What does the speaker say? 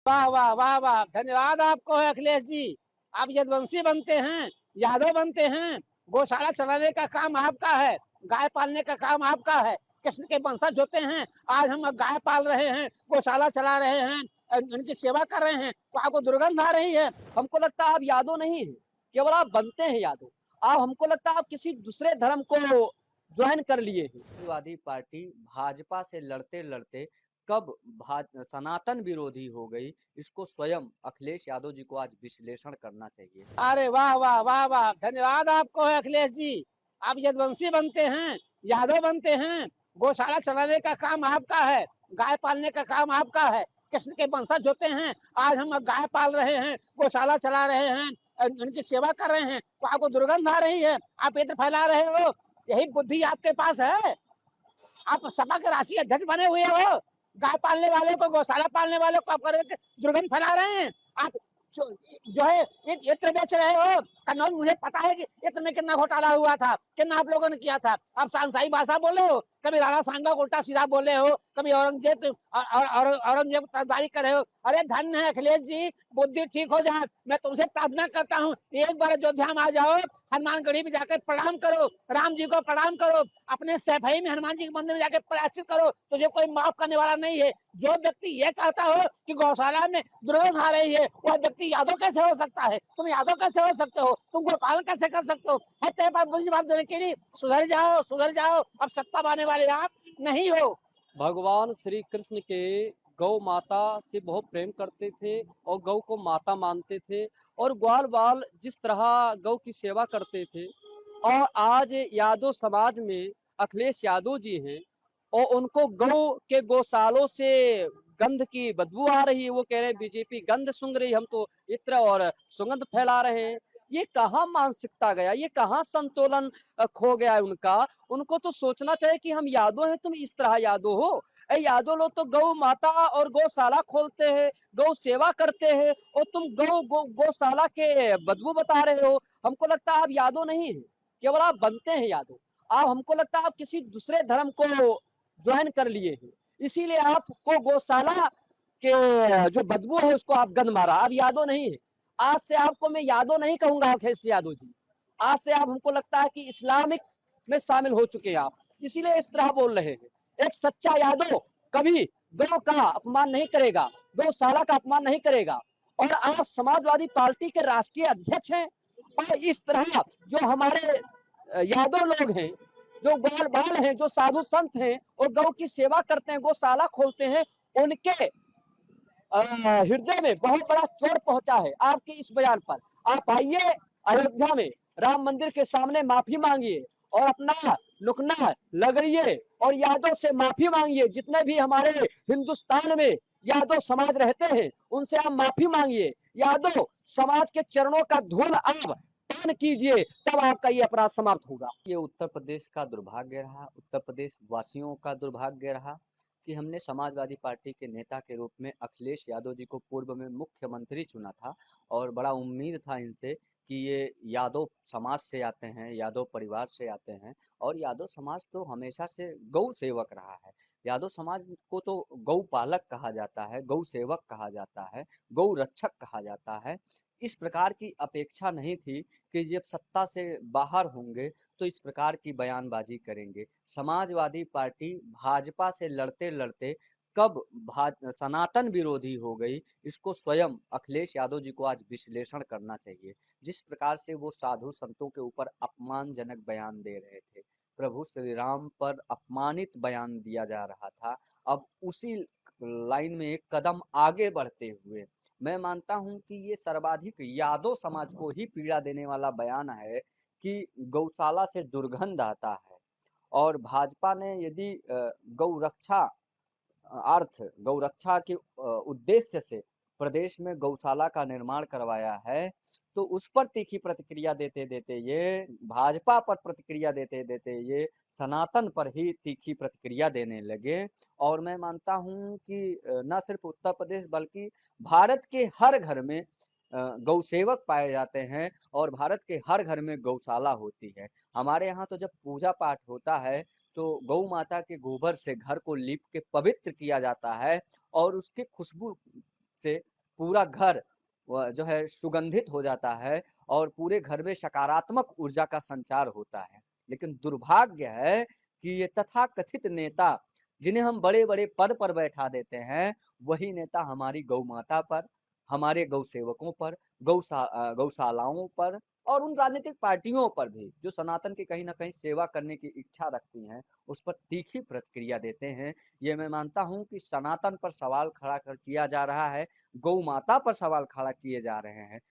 वाह वाह वाह वाह, धन्यवाद आपको है अखिलेश जी। आप यदुवंशी बनते हैं, यादव बनते हैं, गौशाला चलाने का काम आपका है, गाय पालने का काम आपका है। कृष्ण के वंशज होते हैं, आज हम गाय पाल रहे हैं, गौशाला चला रहे हैं, उनकी सेवा कर रहे हैं, तो आपको दुर्गंध आ रही है। हमको लगता है आप यादव नहीं है, केवल आप बनते हैं यादव। आप, हमको लगता है आप किसी दूसरे धर्म को ज्वाइन कर लिए हैं। समाजवादी पार्टी भाजपा से लड़ते लड़ते कब सनातन विरोधी हो गई, इसको स्वयं अखिलेश यादव जी को आज विश्लेषण करना चाहिए। अरे वाह वाह वाह वाह, धन्यवाद आपको है अखिलेश जी। आप यदुवंशी बनते हैं, यादव बनते हैं, गौशाला चलाने का काम आपका है, गाय पालने का काम आपका है। कृष्ण के वंशज होते हैं, आज हम गाय पाल रहे हैं, गौशाला चला रहे हैं, उनकी सेवा कर रहे हैं, तो आपको दुर्गंध आ रही है, आप इत्र फैला रहे हो। यही बुद्धि आपके पास है। आप सपा के राष्ट्रीय अध्यक्ष बने हुए हो, गाय पालने वाले को, गौशाला पालने वाले को आप दुर्गंध फैला रहे हैं। आप जो है इत्र बेच रहे हो। कन्नौज, मुझे पता है कि इत्र में कितना घोटाला हुआ था, कितना आप लोगों ने किया था। आप सांसाई भाषा बोले हो, कभी राणा सांगा को उल्टा सीधा बोले हो, कभी औरंगजेब औरंगजेब की तरफदारी करे हो। अरे धन्य है अखिलेश जी, बुद्धि ठीक हो जाए। मैं तुमसे प्रार्थना करता हूँ, एक बार अयोध्या में आ जाओ, हनुमानगढ़ी में जाकर प्रणाम करो, राम जी को प्रणाम करो, अपने सैफई में हनुमान जी के मंदिर में जाकर प्रायश्चित करो, तुझे कोई माफ करने वाला नहीं है। जो व्यक्ति ये कहता हो कि गौशाला में दुर्गंध आ रही है, वह व्यक्ति यादव कैसे हो सकता है? तुम यादव कैसे हो सकते हो? तुम गोपालन कैसे कर सकते हो? तेरे पास बुरी बात देने के लिए, सुधर जाओ, सुधर जाओ। अब सत्ता पाने वाले आप नहीं हो। भगवान श्री कृष्ण के गौ माता से बहुत प्रेम करते थे और गौ को माता मानते थे, और ग्वाल बाल जिस तरह गौ की सेवा करते थे। और आज यादव समाज में अखिलेश यादव जी हैं, और उनको गौ के गौशालों से गंध की बदबू आ रही है। वो कह रहे हैं बीजेपी गंध सूंघ रही, हम तो इत्र और सुगंध फैला रहे हैं। ये कहाँ मानसिकता गया, ये कहाँ संतुलन खो गया है उनका। उनको तो सोचना चाहिए कि हम यादव हैं, तुम इस तरह यादव हो। यादव लोग तो गौ माता और गौशाला खोलते हैं, गौ सेवा करते हैं, और तुम गौशाला के बदबू बता रहे हो। हमको लगता है आप यादव नहीं है, केवल आप बनते हैं यादव। आप, हमको लगता है आप किसी दूसरे धर्म को ज्वाइन कर लिए हैं, इसीलिए आपको गौशाला के जो बदबू है उसको आप गंद मारा। आप यादव नहीं है। आज से आपको मैं यादव नहीं कहूंगा अखिलेश यादव जी। आज से आप, हमको लगता है कि इस्लामिक में शामिल हो चुके हैं आप, इसीलिए इस तरह बोल रहे हैं। एक सच्चा यादव कभी गौ का अपमान नहीं करेगा, गौशाला का अपमान नहीं करेगा। और आप समाजवादी पार्टी के राष्ट्रीय अध्यक्ष हैं, और इस तरह जो हमारे यादव लोग हैं, जो ग्वाल बाल हैं, जो साधु संत हैं और गौ की सेवा करते हैं, गौशाला खोलते हैं, उनके हृदय में बहुत बड़ा चोट पहुंचा है आपके इस बयान पर। आप आइए अयोध्या में राम मंदिर के सामने माफी मांगिए, और अपना लुकना लगड़िए, और यादव से माफी मांगिए। जितने भी हमारे हिंदुस्तान में यादव समाज रहते हैं, उनसे आप माफी मांगिए। यादव समाज के चरणों का धूल आप पान कीजिए, तब आपका ये अपराध समाप्त होगा। ये उत्तर प्रदेश का दुर्भाग्य रहा, उत्तर प्रदेश वासियों का दुर्भाग्य रहा कि हमने समाजवादी पार्टी के नेता के रूप में अखिलेश यादव जी को पूर्व में मुख्यमंत्री चुना था, और बड़ा उम्मीद था इनसे कि ये यादव समाज से आते हैं, यादव परिवार से आते हैं। और यादव समाज तो हमेशा से गौ सेवक रहा है। यादव समाज को तो गौ पालक कहा जाता है, गौ सेवक कहा जाता है, गौ रक्षक कहा जाता है। इस प्रकार की अपेक्षा नहीं थी कि जब सत्ता से बाहर होंगे तो इस प्रकार की बयानबाजी करेंगे। समाजवादी पार्टी भाजपा से लड़ते लड़ते कब सनातन विरोधी हो गई, इसको स्वयं अखिलेश यादव जी को आज विश्लेषण करना चाहिए। जिस प्रकार से वो साधु संतों के ऊपर अपमानजनक बयान दे रहे थे, प्रभु श्री राम पर अपमानित बयान दिया जा रहा था, अब उसी लाइन में एक कदम आगे बढ़ते हुए मैं मानता हूं कि ये सर्वाधिक यादव समाज को ही पीड़ा देने वाला बयान है कि गौशाला से दुर्गंध आता है। और भाजपा ने यदि गौ रक्षा के उद्देश्य से प्रदेश में गौशाला का निर्माण करवाया है, तो उस पर तीखी प्रतिक्रिया देते देते ये, भाजपा पर प्रतिक्रिया देते देते ये सनातन पर ही तीखी प्रतिक्रिया देने लगे। और मैं मानता हूं कि न सिर्फ उत्तर प्रदेश बल्कि भारत के हर घर में गौ सेवक पाए जाते हैं, और भारत के हर घर में गौशाला होती है। हमारे यहाँ तो जब पूजा पाठ होता है तो गौ माता के गोबर से घर को लीप के पवित्र किया जाता है, और उसके खुशबू से पूरा घर जो है सुगंधित हो जाता है और पूरे घर में सकारात्मक ऊर्जा का संचार होता है। लेकिन दुर्भाग्य है कि ये तथाकथित नेता जिन्हें हम बड़े-बड़े पद पर बैठा देते हैं, वही नेता हमारी गौ माता पर, हमारे गौ सेवकों पर, गौशालाओं पर और उन राजनीतिक पार्टियों पर भी जो सनातन की कहीं न कहीं सेवा करने की इच्छा रखती हैं, उस पर तीखी प्रतिक्रिया देते हैं। ये मैं मानता हूँ कि सनातन पर सवाल खड़ा कर किया जा रहा है, गौ माता पर सवाल खड़ा किए जा रहे हैं।